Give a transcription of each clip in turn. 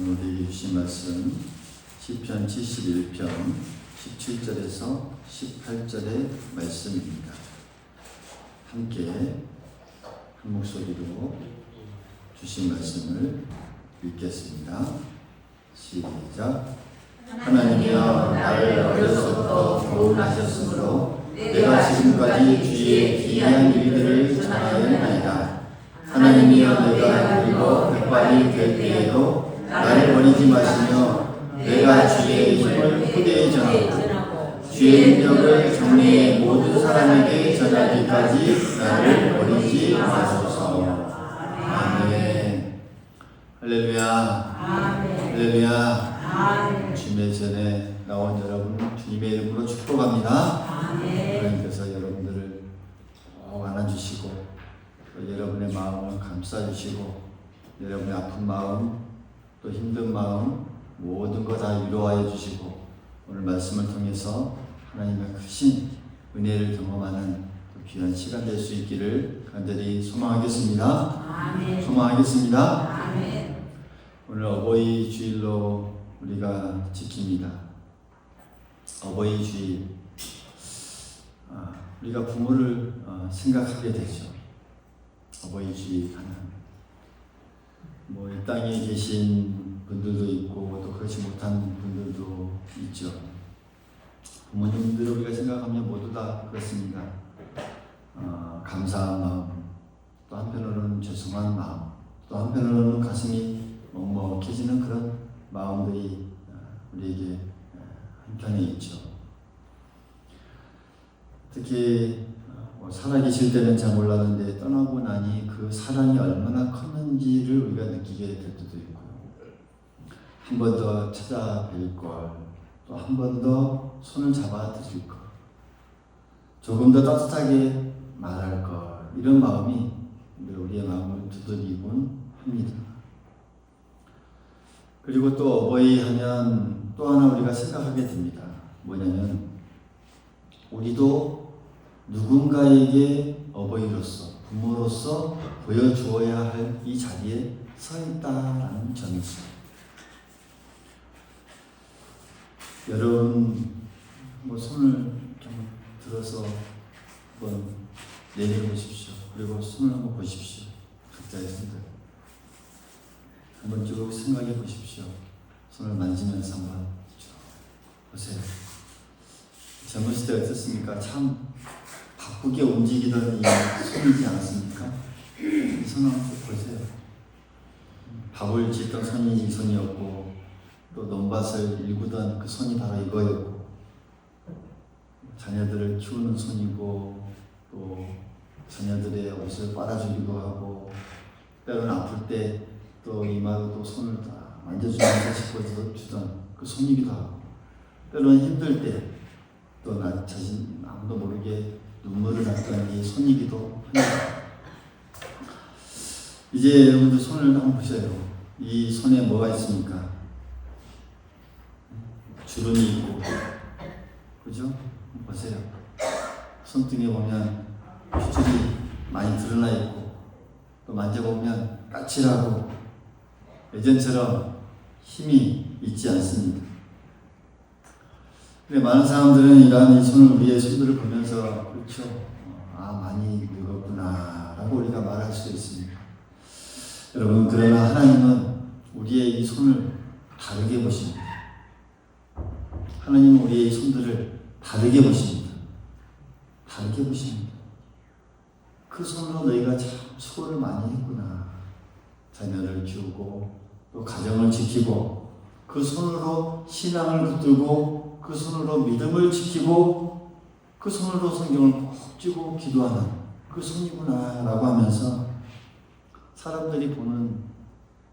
오늘 우리에게 주신 말씀 시편 71편 17절에서 18절의 말씀입니다. 함께 한 목소리로 주신 말씀을 읽겠습니다. 시작. 하나님이여 나를 어려서부터 도움하셨으므로 내가 지금까지 주의 기이한 일들을 전하였나이다. 하나님이여 내가 늙어 백발이 될 때에도 나를 버리지 마시며 내가 주의 힘을 후대에 전하고 주의 능력을 정례의 모든 사람에게 전하기까지 나를 버리지 마소서. 아멘. 할렐루야. 할렐루야. 주님의 전에 나온 여러분 주님의 이름으로 축복합니다. 하나님께서 여러분들을 꼭 안아주시고 또 여러분의 마음을 감싸주시고 여러분의 아픈 마음 또 힘든 마음 모든 거 다 위로하여 주시고 오늘 말씀을 통해서 하나님의 크신 은혜를 경험하는 귀한 시간 될 수 있기를 간절히 소망하겠습니다. 아멘. 소망하겠습니다. 아멘. 오늘 어버이 주일로 우리가 지킵니다. 어버이 주일, 우리가 부모를 생각하게 되죠. 어버이 주일 하면 이 땅에 계신 분들도 있고 또 그렇지 못한 분들도 있죠. 부모님들을 우리가 생각하면 모두 다 그렇습니다. 감사한 마음, 또 한편으로는 죄송한 마음, 또 한편으로는 가슴이 먹먹해지는 그런 마음들이 우리에게 한편에 있죠. 특히 살아계실 때는 잘 몰랐는데 떠나고 나니 그 사랑이 얼마나 컸는지를 우리가 느끼게 될 때도 있고요. 한 번 더 찾아뵐 걸, 또 한 번 더 손을 잡아 드릴 걸, 조금 더 따뜻하게 말할 걸, 이런 마음이 우리의 마음을 두드리곤 합니다. 그리고 또 어버이 하면 또 하나 우리가 생각하게 됩니다. 뭐냐면 우리도 누군가에게 어버이로서 부모로서 보여주어야 할 이 자리에 서 있다는 점이죠. 여러분 손을 좀 들어서 한번 내려보십시오. 그리고 손을 한번 보십시오. 각자의 손들 한번 쭉 생각해 보십시오. 손을 만지면서 한번 쭉 보세요. 젊으실 때 어떻습니까? 참 바쁘게 움직이던 이 손이지 않았습니까? 이 손을 한번 보세요. 밥을 짓던 손이 이 손이었고 또 논밭을 일구던 그 손이 바로 이거였고 자녀들을 키우는 손이고 또 자녀들의 옷을 빨아주기도 하고 때로는 아플 때 또 이마로 또 손을 다 만져주면서 짚어주던 그 손이기도 하고 때로는 힘들 때 또 나 자신 아무도 모르게 눈물을 났던 이 손이기도 합니다. 이제 여러분들 손을 한번 보세요. 이 손에 뭐가 있습니까? 주름이 있고, 그죠? 보세요. 손등에 보면 핏줄이 많이 드러나 있고, 또 만져보면 까칠하고 예전처럼 힘이 있지 않습니다. 근데 많은 사람들은 이러한 이 손을 우리의 손들을 보면서 그렇죠. 많이 늙었구나 라고 우리가 말할 수 있습니다. 여러분 그러나 하나님은 우리의 이 손을 다르게 보십니다. 하나님은 우리의 이 손들을 다르게 보십니다. 다르게 보십니다. 그 손으로 너희가 참 수고를 많이 했구나. 자녀를 키우고 또 가정을 지키고 그 손으로 신앙을 붙들고 그 손으로 믿음을 지키고 그 손으로 성경을 꼭 쥐고 기도하는 그 손이구나 라고 하면서 사람들이 보는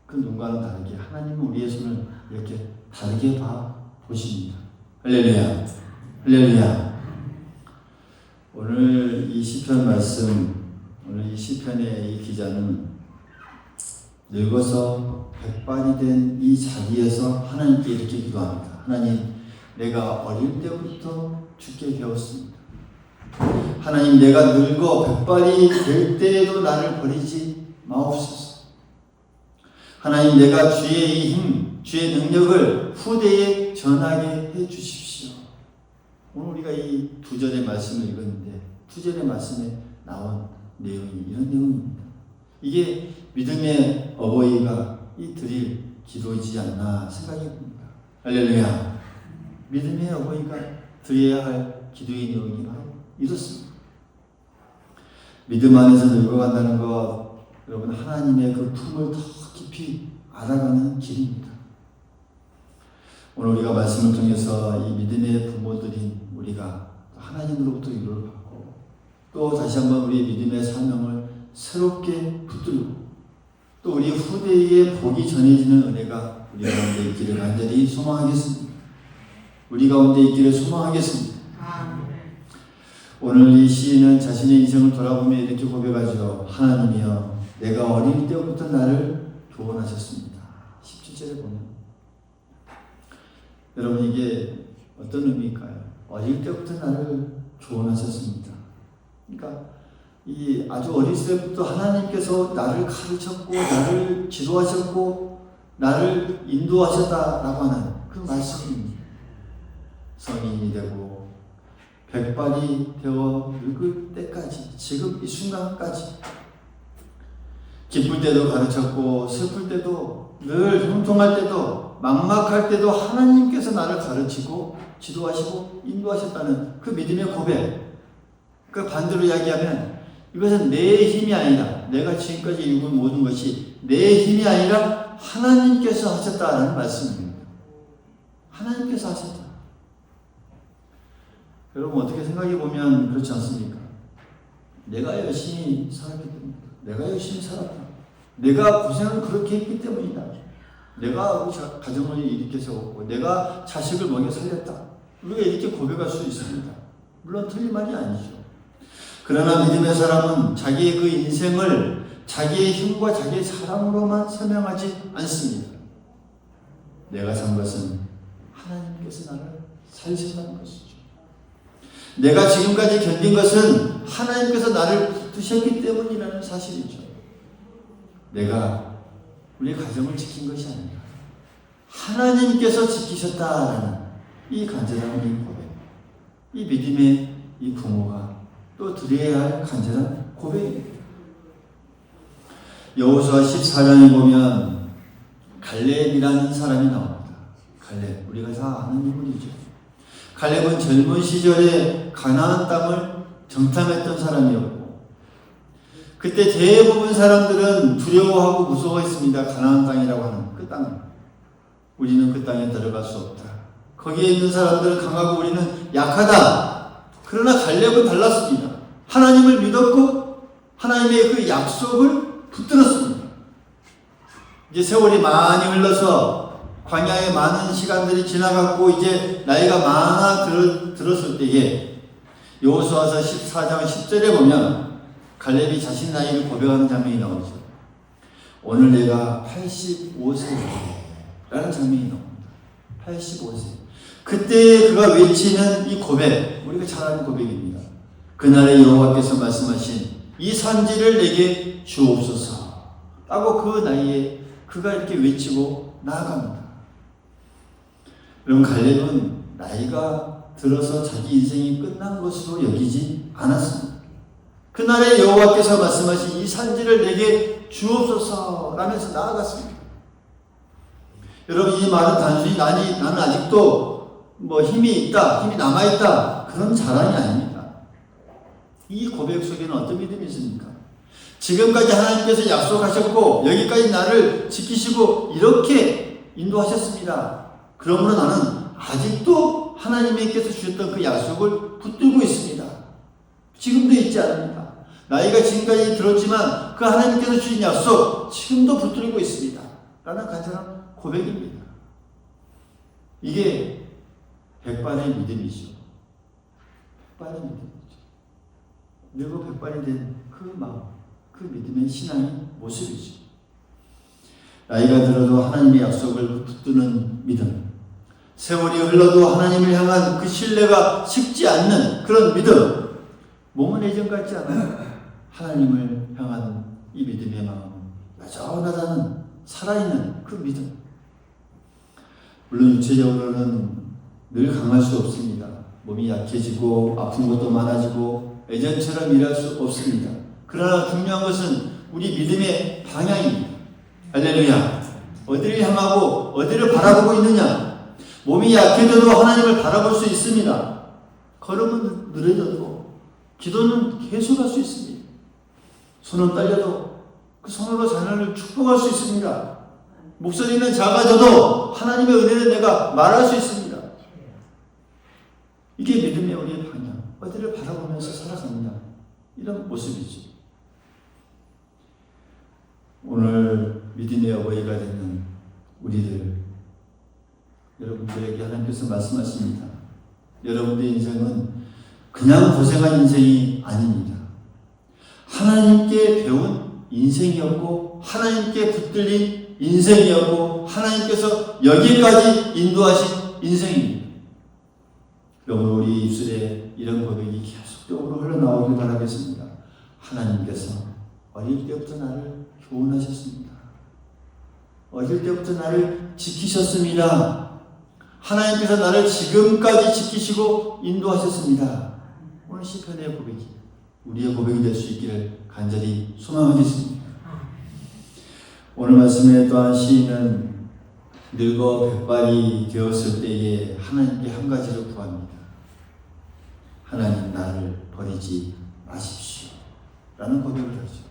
그 눈과는 다르게 하나님은 우리의 손을 이렇게 다르게 보십니다. 할렐루야. 할렐루야. 오늘 이 시편 말씀, 오늘 이 시편의 이 기자는 늙어서 백발이 된 이 자리에서 하나님께 이렇게 기도합니다. 하나님, 내가 어릴 때부터 주께 배웠습니다. 하나님, 내가 늙어 백발이 될 때에도 나를 버리지 마옵소서. 하나님, 내가 주의 이 힘, 주의 능력을 후대에 전하게 해 주십시오. 오늘 우리가 이 두 절의 말씀을 읽었는데 두 절의 말씀에 나온 내용이 이런 내용입니다. 이게 믿음의 어버이가 이 드릴 기도이지 않나 생각해 봅니다. 할렐루야. 믿음의 어버이가 드려야 할 기도의 내용이 바로 이렇습니다. 믿음 안에서 늙어간다는 것, 여러분, 하나님의 그 품을 더 깊이 알아가는 길입니다. 오늘 우리가 말씀을 통해서 이 믿음의 부모들인 우리가 하나님으로부터 위로를 받고 또 다시 한번 우리의 믿음의 사명을 새롭게 붙들고 또 우리 후대에 복이 전해지는 은혜가 우리 가운데 있기를 간절히 소망하겠습니다. 우리 가운데 있기를 소망하겠습니다. 오늘 이 시인은 자신의 인생을 돌아보며 이렇게 고백하죠. 하나님이여, 내가 어릴 때부터 나를 조언하셨습니다. 17절에 보면, 여러분, 이게 어떤 의미일까요? 어릴 때부터 나를 조언하셨습니다. 그러니까 이 아주 어릴 때부터 하나님께서 나를 가르쳤고 나를 지도하셨고 나를 인도하셨다라고 하는 그 말씀입니다. 성인이 되고 백발이 되어 늙을 때까지, 지금 이 순간까지 기쁠 때도 가르쳤고 슬플 때도, 늘 형통할 때도 막막할 때도 하나님께서 나를 가르치고 지도하시고 인도하셨다는 그 믿음의 고백. 그 반대로 이야기하면 이것은 내 힘이 아니라, 내가 지금까지 이룬 모든 것이 내 힘이 아니라 하나님께서 하셨다는 말씀입니다. 하나님께서 하셨다. 여러분, 어떻게 생각해 보면 그렇지 않습니까? 내가 열심히 살았기 때문이다. 내가 열심히 살았다. 내가 고생을 그렇게 했기 때문이다. 내가 우리 가정을 이렇게 세웠고 내가 자식을 먹여 살렸다. 우리가 이렇게 고백할 수 있습니다. 물론 틀린 말이 아니죠. 그러나 믿음의 사람은 자기의 그 인생을 자기의 힘과 자기의 사랑으로만 설명하지 않습니다. 내가 산 것은 하나님께서 나를 살리셨다는 것이죠. 내가 지금까지 견딘 것은 하나님께서 나를 붙드셨기 때문이라는 사실이죠. 내가 우리 가정을 지킨 것이 아니라 하나님께서 지키셨다라는 이 간절한 이 고백, 이 믿음의 이 부모가 또 드려야 할 간절한 고백입니다. 여호수아 14장에 보면 갈렙이라는 사람이 나옵니다. 갈렙, 우리가 다 아는 인물이죠. 갈렙은 젊은 시절에 가나안 땅을 정탐했던 사람이었고 그때 대부분 사람들은 두려워하고 무서워했습니다. 가나안 땅이라고 하는 그 땅. 우리는 그 땅에 들어갈 수 없다. 거기에 있는 사람들은 강하고 우리는 약하다. 그러나 갈렙은 달랐습니다. 하나님을 믿었고 하나님의 그 약속을 붙들었습니다. 이제 세월이 많이 흘러서 광야에 많은 시간들이 지나갔고 이제 나이가 많아 들었을 때에 여호수아서 14장 10절에 보면 갈렙이 자신 나이를 고백하는 장면이 나오죠. 오늘 내가 85세라는 장면이 나옵니다. 85세. 그때 그가 외치는 이 고백, 우리가 잘 아는 고백입니다. 그날의 여호와께서 말씀하신 이 산지를 내게 주옵소서 라고 그 나이에 그가 이렇게 외치고 나아갑니다. 여러분, 갈렙은 나이가 들어서 자기 인생이 끝난 것으로 여기지 않았습니다. 그날의 여호와께서 말씀하신 이 산지를 내게 주옵소서 라면서 나아갔습니다. 여러분, 이 말은 단순히 나는 아직도 힘이 있다, 힘이 남아있다 그런 자랑이 아닙니다. 이 고백 속에는 어떤 믿음이 있습니까? 지금까지 하나님께서 약속하셨고 여기까지 나를 지키시고 이렇게 인도하셨습니다. 그러므로 나는 아직도 하나님께서 주셨던 그 약속을 붙들고 있습니다. 지금도 잊지 않습니다. 나이가 지금까지 들었지만 그 하나님께서 주신 약속 지금도 붙들고 있습니다. 라는 간절한 고백입니다. 이게 백발의 믿음이죠. 백발의 믿음이죠. 늙어 백발이 된 그 마음, 그 믿음의 신앙의 모습이죠. 나이가 들어도 하나님의 약속을 붙드는 믿음, 세월이 흘러도 하나님을 향한 그 신뢰가 식지 않는 그런 믿음, 몸은 예전 같지 않아요. 하나님을 향한 이 믿음의 마음은 여전하다는 살아있는 그 믿음. 물론 육체적으로는 늘 강할 수 없습니다. 몸이 약해지고 아픈 것도 많아지고 예전처럼 일할 수 없습니다. 그러나 중요한 것은 우리 믿음의 방향입니다. 할렐루야. 어디를 향하고 어디를 바라보고 있느냐. 몸이 약해져도 하나님을 바라볼 수 있습니다. 걸음은 느려져도 기도는 계속할 수 있습니다. 손은 떨려도 그 손으로 자녀를 축복할 수 있습니다. 목소리는 작아져도 하나님의 은혜는 내가 말할 수 있습니다. 이게 믿음의 우리의 방향. 어디를 바라보면서 살아가느냐. 이런 모습이죠. 오늘 믿음의 어버이가 되는 우리들, 여러분들에게 하나님께서 말씀하십니다. 여러분들의 인생은 그냥 고생한 인생이 아닙니다. 하나님께 배운 인생이었고 하나님께 붙들린 인생이었고 하나님께서 여기까지 인도하신 인생입니다. 여러분 우리 입술에 이런 고백이 계속적으로 흘러나오길 바라겠습니다. 하나님께서 어릴 때부터 나를 교훈하셨습니다. 어릴 때부터 나를 지키셨습니다. 하나님께서 나를 지금까지 지키시고 인도하셨습니다. 오늘 시편의 고백이 우리의 고백이 될 수 있기를 간절히 소망하겠습니다. 오늘 말씀에 또한 시인은 늙어 백발이 되었을 때에 하나님께 한 가지를 구합니다. 하나님 나를 버리지 마십시오. 라는 고백을 하죠.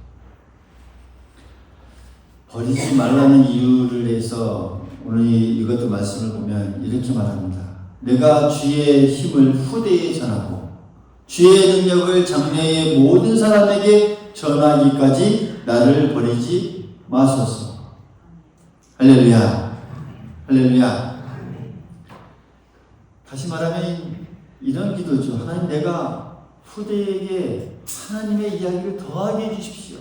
버리지 말라는 이유를 내서 오늘 이것도 말씀을 보면 이렇게 말합니다. 내가 주의 힘을 후대에 전하고 주의 능력을 장래의 모든 사람에게 전하기까지 나를 버리지 마소서. 할렐루야. 할렐루야. 다시 말하면 이런 기도죠. 하나님 내가 후대에게 하나님의 이야기를 더하게 해주십시오.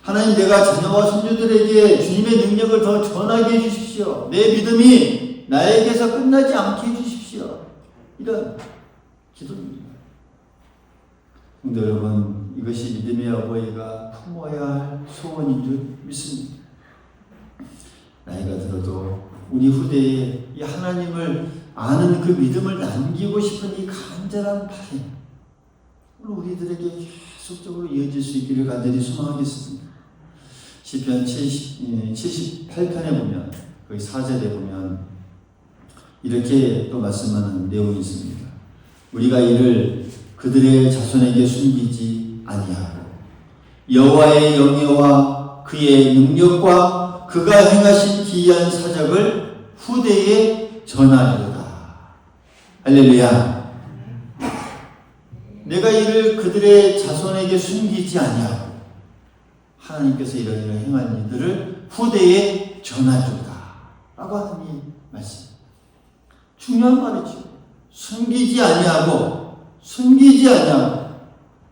하나님 내가 자녀와 손주들에게 주님의 능력을 더 전하게 해주십시오. 내 믿음이 나에게서 끝나지 않게 해주십시오. 이런 기도입니다. 근데 여러분 이것이 믿음의 어버이가 품어야 할 소원인 줄 믿습니다. 나이가 들어도 우리 후대에 이 하나님을 아는 그 믿음을 남기고 싶은 이 간절한 바람 오늘 우리들에게 계속적으로 이어질 수 있기를 간절히 소망하겠습니다. 시편 78편에 보면 거기 4절에 보면 이렇게 또 말씀하는 내용이 있습니다. 우리가 이를 그들의 자손에게 숨기지 아니하고 여호와의 영예와 그의 능력과 그가 행하신 기이한 사적을 후대에 전하리로다. 할렐루야. 내가 이를 그들의 자손에게 숨기지 아니하고 하나님께서 이런 행한 일들을 후대에 전하리로다 라고 하는 이 말씀. 중요한 말이죠. 숨기지 아니하고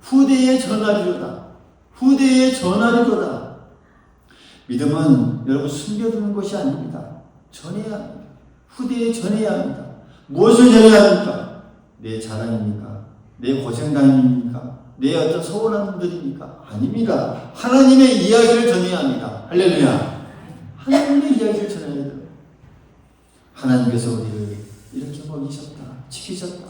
후대에 전하리로다. 후대에 전하리로다. 믿음은 여러분 숨겨두는 것이 아닙니다. 전해야 합니다. 후대에 전해야 합니다. 무엇을 전해야 합니까? 내 자랑입니까? 내 고생담입니까? 내 어떤 서운한 분들입니까? 아닙니다. 하나님의 이야기를 전해야 합니다. 할렐루야. 하나님의 이야기를 전해야 돼요. 하나님께서 우리를 이렇게 먹이셨다. 지키셨다.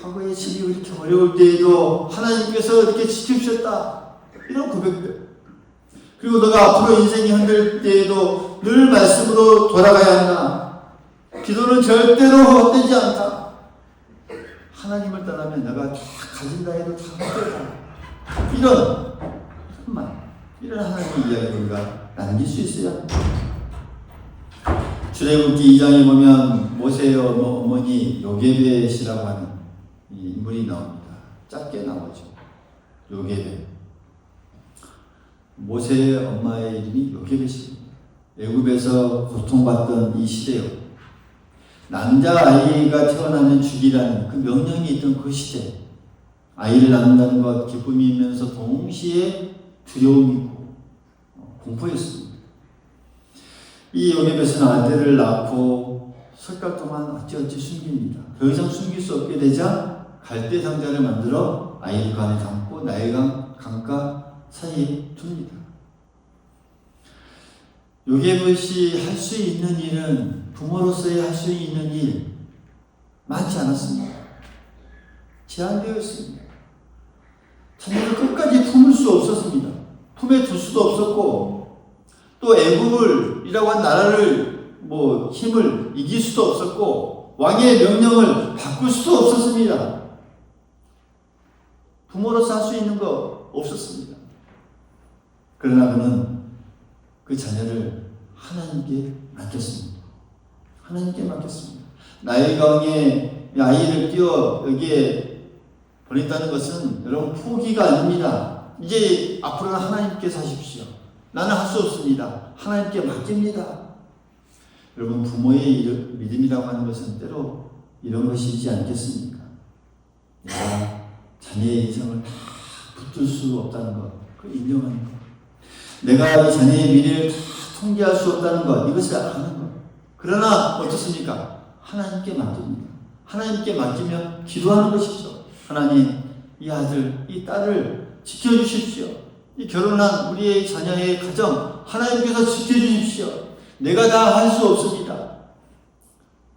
과거에 집이 이렇게 어려울 때에도 하나님께서 이렇게 지켜주셨다. 이런 고백들. 그리고 너가 앞으로 인생이 흔들 때에도 늘 말씀으로 돌아가야 한다. 기도는 절대로 헛되지 않다. 하나님을 떠나면 내가 다 가진다 해도 다 헛되다. 이런 하나님의 이야기를 우리가 남길 수 있어야 합니다. 출애굽기 2장에 보면 모세의 어머니 요게벳이라고 하는 이 인물이 나옵니다. 짧게 나오죠. 요게벳. 모세의 엄마의 이름이 요게벳입니다. 애굽에서 고통받던 이 시대요. 남자아이가 태어나면 죽이라는 그 명령이 있던 그 시대. 아이를 낳는다는 것 기쁨이면서 동시에 두려움이고 공포였습니다. 이 요게벳은 아들을 낳고 석 달 동안 어찌어찌 숨깁니다. 더 이상 숨길 수 없게 되자 갈대 상자를 만들어 아이를 간에 담고 나일강 강가 사이에 둡니다. 요게봇이 할 수 있는 일은 부모로서의 할 수 있는 일 많지 않았습니다. 제한되어 있습니다. 자녀를 끝까지 품을 수 없었습니다. 품에 둘 수도 없었고 또 애굽이라고 한 나라를 힘을 이길 수도 없었고 왕의 명령을 바꿀 수도 없었습니다. 부모로서 할 수 있는 거 없었습니다. 그러나 그는 그 자녀를 하나님께 맡겼습니다. 하나님께 맡겼습니다. 나일 강에 아이를 띄워 여기에 보냈다는 것은 여러분 포기가 아닙니다. 이제 앞으로는 하나님께서 하십시오. 나는 할 수 없습니다. 하나님께 맡깁니다. 여러분 부모의 믿음이라고 하는 것은 때로 이런 것이지 않겠습니까? 내가 자녀의 인생을 다 붙들 수 없다는 것, 그 인정하는 것. 내가 이 자녀의 미래를 다 통제할 수 없다는 것, 이것을 아는 것. 그러나 어떻습니까? 하나님께 맡깁니다. 하나님께 맡기면 기도하는 것이죠. 하나님, 이 아들, 이 딸을 지켜주십시오. 이 결혼한 우리의 자녀의 가정, 하나님께서 지켜주십시오. 내가 다 할 수 없습니다.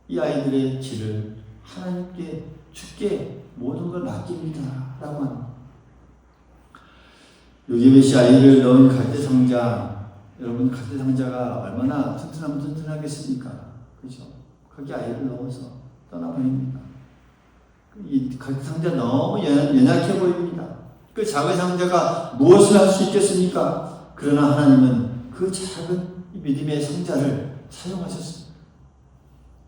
이 아이들의 길을 하나님께 주께 모든 걸 맡깁니다. 라고 합니다. 요게벳이 아이를 넣은 갈대상자, 여러분 갈대상자가 얼마나 튼튼하면 튼튼하겠습니까? 그죠? 거기 아이를 넣어서 떠나보냅니다. 이 갈대상자 너무 연약해 보입니다. 그 작은 상자가 무엇을 할 수 있겠습니까? 그러나 하나님은 그 작은 믿음의 상자를 사용하셨습니다.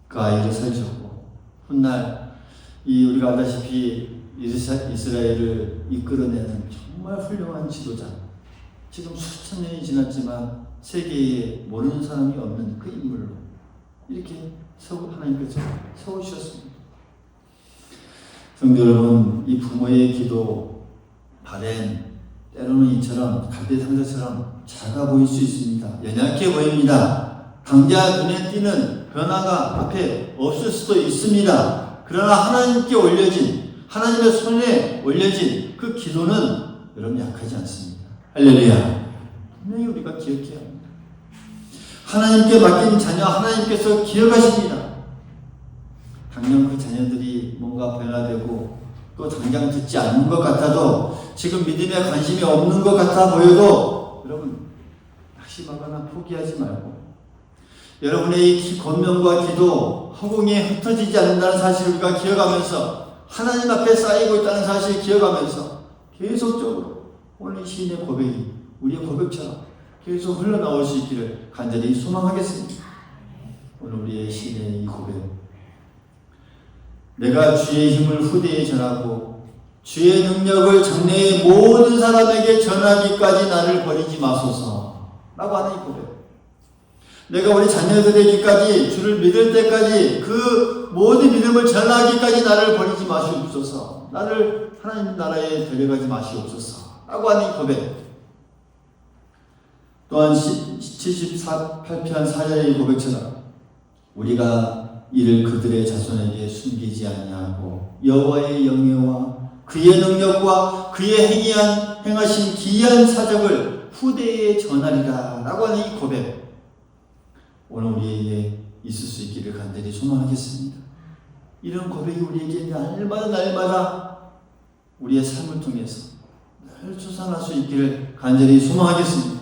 그 아이를 살리셨고 훗날 우리가 알다시피 이스라엘을 이끌어내는 정말 훌륭한 지도자, 지금 수천 년이 지났지만 세계에 모르는 사람이 없는 그 인물로 이렇게 하나님께서 세우셨습니다. 성도 여러분, 이 부모의 기도, 바램, 때로는 이처럼 갈대상자처럼 작아 보일 수 있습니다. 연약해 보입니다. 당장 눈에 띄는 변화가 앞에 없을 수도 있습니다. 그러나 하나님께 올려진, 하나님의 손에 올려진 그 기도는 여러분 약하지 않습니다. 할렐루야. 분명히 우리가 기억해야 합니다. 하나님께 맡긴 자녀 하나님께서 기억하십니다. 당연 그 자녀들이 뭔가 변화되고 또 당장 듣지 않는 것 같아도 지금 믿음에 관심이 없는 것 같아 보여도 여러분 낙심하거나 포기하지 말고 여러분의 이 권면과 기도 허공에 흩어지지 않는다는 사실을 우리가 기억하면서 하나님 앞에 쌓이고 있다는 사실을 기억하면서 계속적으로 오늘 이 시인의 고백이 우리의 고백처럼 계속 흘러나올 수 있기를 간절히 소망하겠습니다. 오늘 우리의 시인의 이 고백, 내가 주의 힘을 후대에 전하고 주의 능력을 장래의 모든 사람에게 전하기까지 나를 버리지 마소서 라고 하는 이 고백. 내가 우리 자녀들에게까지 주를 믿을 때까지 그 모든 믿음을 전하기까지 나를 버리지 마시옵소서. 나를 하나님 나라에 데려가지 마시옵소서 라고 하는 이 고백. 또한 78편 4절의 고백처럼 우리가 이를 그들의 자손에게 숨기지 아니하고 여호와의 영예와 그의 능력과 그의 행하신 기이한 사적을 후대에 전하리라 라고 하는 이 고백, 오늘 우리에게 있을 수 있기를 간절히 소망하겠습니다. 이런 고백이 우리에게 날마다 우리의 삶을 통해서 늘 솟아날 수 있기를 간절히 소망하겠습니다.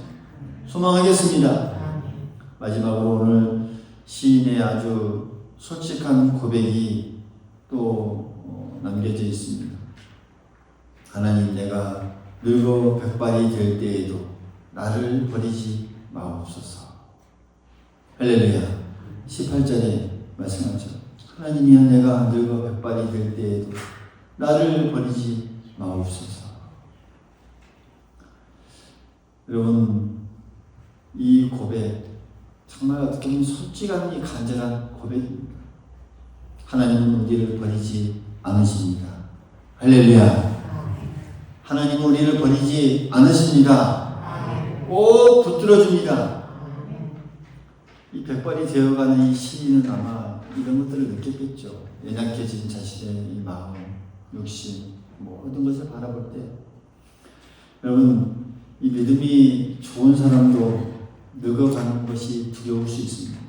마지막으로 오늘 시인의 아주 솔직한 고백이 또 남겨져 있습니다. 하나님, 내가 늙어 백발이 될 때에도 나를 버리지 마옵소서. 할렐루야. 18절에 말씀하죠. 하나님이여, 내가 늙어 백발이 될 때에도 나를 버리지 마옵소서. 여러분, 이 고백 정말 어떻게 보면 솔직한 이 간절한 고백입니다. 하나님은 우리를 버리지 않으십니다. 할렐루야. 하나님은 우리를 버리지 않으십니다. 꼭 붙들어줍니다. 이 백발이 되어가는 이 시인은 아마 이런 것들을 느꼈겠죠. 연약해진 자신의 이 마음, 욕심, 모든 것을 바라볼 때 여러분, 이 믿음이 좋은 사람도 늙어가는 것이 두려울 수 있습니다.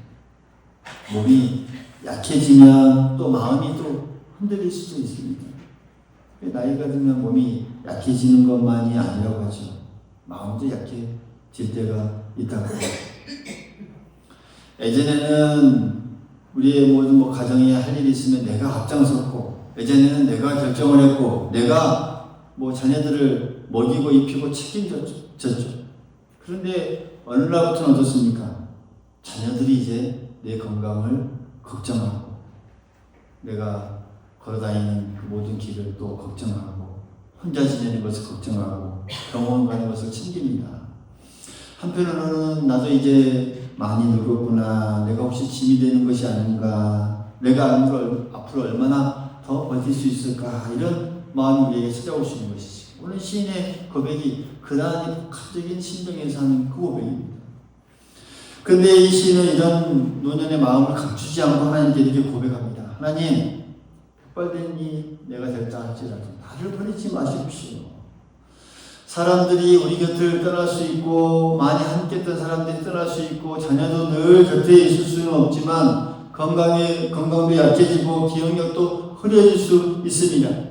몸이 약해지면 또 마음이 또 흔들릴 수도 있습니다. 나이가 들면 몸이 약해지는 것만이 아니라고 하죠. 마음도 약해질 때가 있다고 합니다. 예전에는 우리의 모든 가정에 할 일이 있으면 내가 앞장섰고, 예전에는 내가 결정을 했고, 내가 자녀들을 먹이고 입히고 책임졌죠. 그런데 어느 날부터는 어떻습니까? 자녀들이 이제 내 건강을 걱정하고, 내가 걸어다니는 그 모든 길을 또 걱정하고, 혼자 지내는 것을 걱정하고, 병원 가는 것을 챙깁니다. 한편으로는 나도 이제 많이 늙었구나, 내가 혹시 짐이 되는 것이 아닌가, 내가 앞으로 얼마나 더 버틸 수 있을까, 이런 마음이 우리에게 찾아올 수 있는 것이지. 오늘 시인의 고백이 그다지 복합적인 심정에서 하는 그 고백입니다. 근데 이 시인은 이런 노년의 마음을 감추지 않고 하나님께 이렇게 고백합니다. 하나님, 백발된 이 내가 될다 할지라도 나를 버리지 마십시오. 사람들이 우리 곁을 떠날 수 있고, 많이 함께 했던 사람들이 떠날 수 있고, 자녀도 늘 곁에 있을 수는 없지만 건강도 약해지고 기억력도 흐려질 수 있습니다.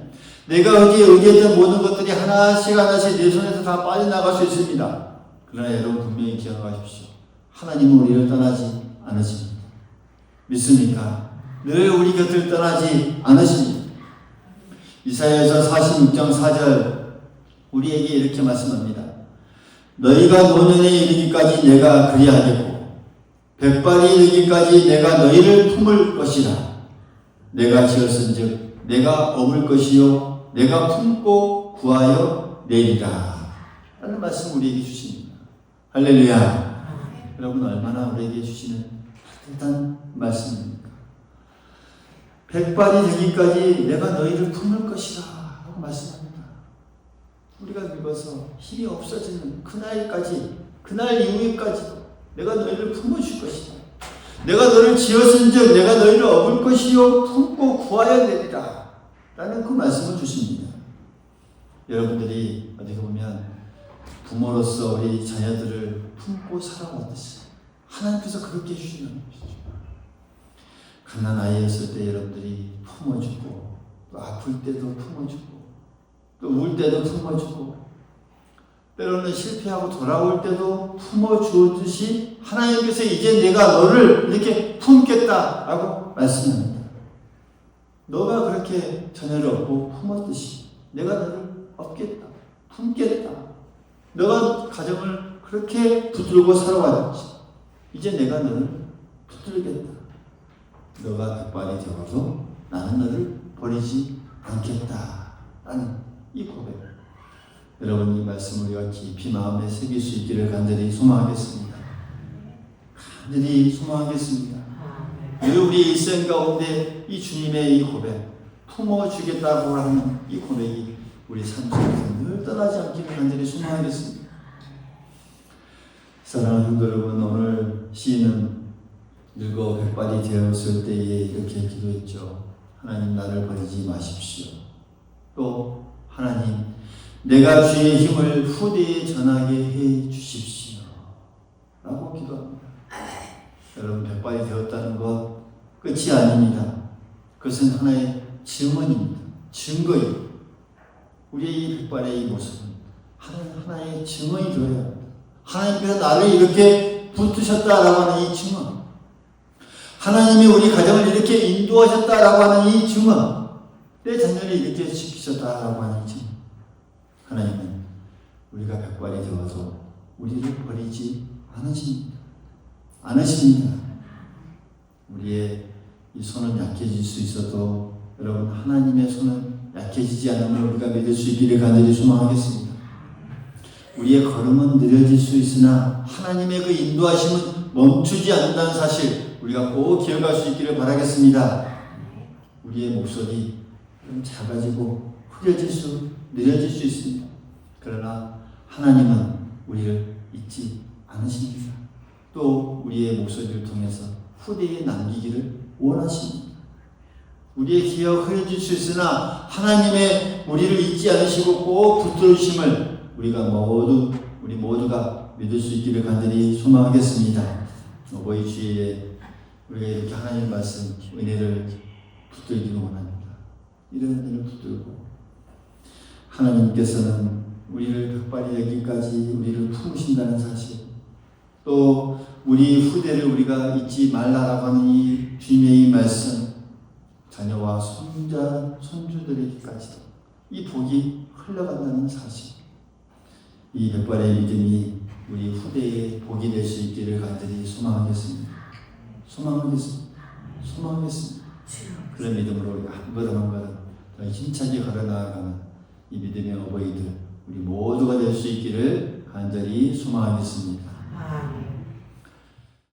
내가 의지했던 모든 것들이 하나씩 내 손에서 다 빠져나갈 수 있습니다. 그러나 여러분 분명히 기억하십시오. 하나님은 우리를 떠나지 않으십니다. 믿습니까? 늘 우리 곁을 떠나지 않으십니다. 이사야서 46장 4절 우리에게 이렇게 말씀합니다. 너희가 노년에 이르기까지 내가 그리하겠고 백발이 이르기까지 내가 너희를 품을 것이라. 내가 지었은즉 내가 업을 것이요 내가 품고 구하여 내리라. 라는 말씀 우리에게 주십니다. 할렐루야. 여러분 얼마나 우리에게 주시는 따뜻한 말씀입니까? 백발이 되기까지 내가 너희를 품을 것이다 라고 말씀합니다. 우리가 늙어서 힘이 없어지는 그날까지, 그날 이후에까지 내가 너희를 품어줄 것이다. 내가 너를 지었은즉 내가 너희를 업을 것이요 품고 구하여 내리라 라는 그 말씀을 주십니다. 여러분들이 어떻게 보면 부모로서 우리 자녀들을 품고 살아왔듯이 하나님께서 그렇게 해주시는 것이죠. 갓난아이였을 때 여러분들이 품어주고, 또 아플 때도 품어주고, 또 울 때도 품어주고, 때로는 실패하고 돌아올 때도 품어주듯이 하나님께서 이제 내가 너를 이렇게 품겠다라고 말씀합니다. 너가 그렇게 자녀를 얻고 품었듯이 내가 너를 얻겠다, 품겠다. 너가 가정을 그렇게 붙들고 살아왔지. 이제 내가 너를 붙들겠다. 너가 백발이 되어도 나는 너를 버리지 않겠다. 라는 이 고백. 여러분 이 말씀을 우리가 깊이 마음에 새길 수 있기를 간절히 소망하겠습니다. 간절히 소망하겠습니다. 늘 우리 일생 가운데 이 주님의 이 고백, 품어주겠다고 하는 이 고백이 우리 삶 속에서 늘 떠나지 않기를 간절히 소망하겠습니다. 사랑하는 성도 여러분, 오늘 시인은 늙어 백발이 되었을 때에 이렇게 기도했죠. 하나님 나를 버리지 마십시오. 또 하나님 내가 주의 힘을 후대에 전하게 해 주십시오 라고 기도합니다. 여러분 백발이 되었다는 것 끝이 아닙니다. 그것은 하나의 증언입니다. 증거입니다. 우리의 이 백발의 이 모습은 하나의 증언이 되어야 합니다. 하나님께서 나를 이렇게 붙드셨다라고 하는 이 증언, 하나님이 우리 가정을 이렇게 인도하셨다라고 하는 이 증언, 내 자녀를 이렇게 지키셨다라고 하는 이 증언, 하나님은 우리가 백발이 되어서 우리를 버리지 않으십니다. 우리의 이 손은 약해질 수 있어도 여러분 하나님의 손은 약해지지 않음을 우리가 믿을 수 있기를 간절히 소망하겠습니다. 우리의 걸음은 느려질 수 있으나 하나님의 그 인도하심은 멈추지 않는다는 사실 우리가 꼭 기억할 수 있기를 바라겠습니다. 우리의 목소리 좀 작아지고 느려질 수 있습니다. 그러나 하나님은 우리를 잊지 않으십니다. 또 우리의 목소리를 통해서 후대에 남기기를 원하십니다. 우리의 기억 흐려질 수 있으나 하나님의 우리를 잊지 않으시고 꼭 붙들으심을 우리 모두가 믿을 수 있기를 간절히 소망하겠습니다. 어버이 주일에 우리가 이렇게 하나님의 말씀, 은혜를 붙들기를 원합니다. 이런 은혜를 붙들고 하나님께서는 우리를 극발히 여기까지 우리를 품으신다는 사실, 또 우리 후대를 우리가 잊지 말라라고 하는 이 주님의 이 말씀, 자녀와 손주들에게까지도 이 복이 흘러간다는 사실, 이 백발의 믿음이 우리 후대에 복이 될 수 있기를 간절히 소망하겠습니다. 소망하겠습니다. 그런 믿음으로 우리가 한 걸음 한 걸음 더 힘차게 걸어나가는 이 믿음의 어버이들 우리 모두가 될 수 있기를 간절히 소망하겠습니다.